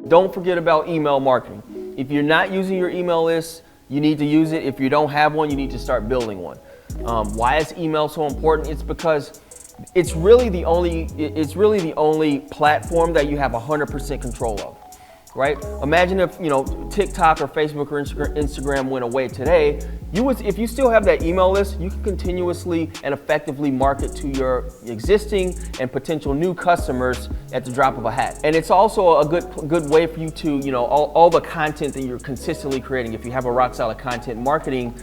Don't forget about email marketing. If you're not using your email list, you need to use it. If you don't have one, you need to start building one. Why is email so important? It's because it's really the only platform that you have 100% control of. Right? Imagine if TikTok or Facebook or Instagram went away today. If you still have that email list, you can continuously and effectively market to your existing and potential new customers at the drop of a hat. And it's also a good way for you to all the content that you're consistently creating. If you have a rock solid content marketing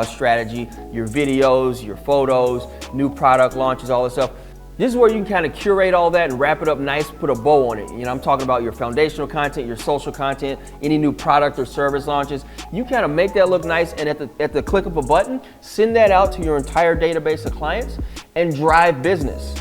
strategy, your videos, your photos, new product launches, all this stuff. This is where you can kind of curate all that and wrap it up nice, put a bow on it. I'm talking about your foundational content, your social content, any new product or service launches. You kind of make that look nice, and at the click of a button, send that out to your entire database of clients and drive business.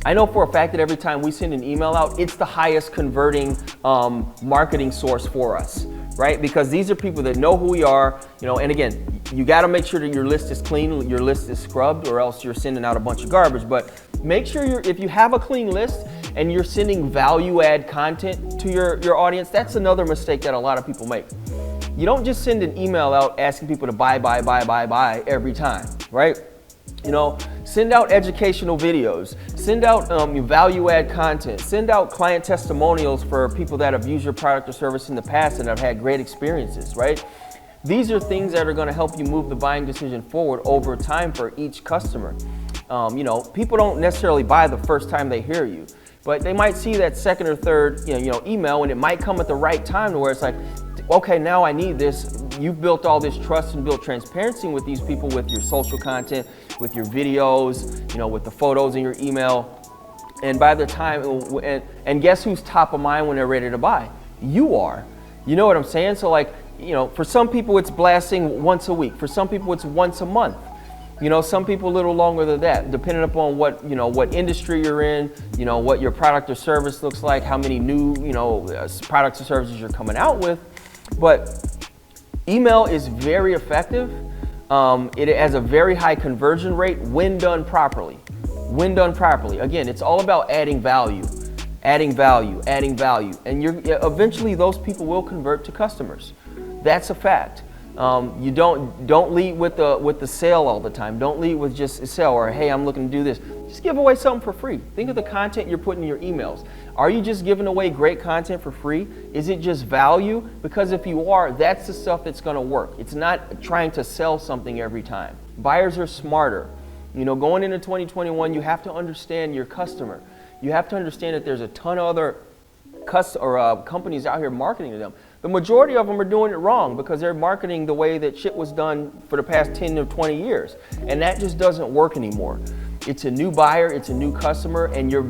I know for a fact that every time we send an email out, it's the highest converting marketing source for us, right? Because these are people that know who we are, and again, you got to make sure that your list is clean, your list is scrubbed, or else you're sending out a bunch of garbage. But make sure if you have a clean list and you're sending value-add content to your audience, that's another mistake that a lot of people make. You don't just send an email out asking people to buy every time, right? Send out educational videos, send out value-add content, send out client testimonials for people that have used your product or service in the past and have had great experiences, right? These are things that are going to help you move the buying decision forward over time for each customer. People don't necessarily buy the first time they hear you, but they might see that second or third email, and it might come at the right time to where it's like, okay, now I need this. You've built all this trust and built transparency with these people with your social content, with your videos, with the photos in your email. And by the time, and guess who's top of mind when they're ready to buy? You are. You know what I'm saying? So for some people it's blasting once a week. For some people it's once a month. Some people a little longer than that, depending upon what industry you're in, what your product or service looks like, how many new, products or services you're coming out with. But email is very effective. It has a very high conversion rate when done properly. Again, it's all about adding value. And eventually those people will convert to customers. That's a fact. You don't lead with the sale all the time. Don't lead with just a sale or, hey, I'm looking to do this. Just give away something for free. Think of the content you're putting in your emails. Are you just giving away great content for free? Is it just value? Because if you are, that's the stuff that's going to work. It's not trying to sell something every time. Buyers are smarter. Going into 2021, you have to understand your customer. You have to understand that there's a ton of other companies out here marketing to them. The majority of them are doing it wrong because they're marketing the way that shit was done for the past 10 to 20 years. And that just doesn't work anymore. It's a new buyer, it's a new customer, and your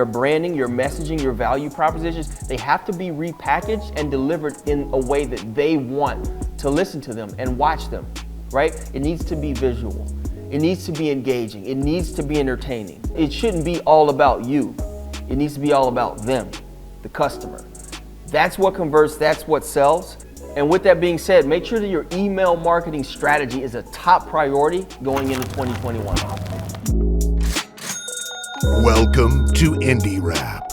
branding, your messaging, your value propositions, they have to be repackaged and delivered in a way that they want to listen to them and watch them, right? It needs to be visual. It needs to be engaging. It needs to be entertaining. It shouldn't be all about you. It needs to be all about them, the customer. That's what converts, that's what sells. And with that being said, make sure that your email marketing strategy is a top priority going into 2021. Welcome to INDIRAP.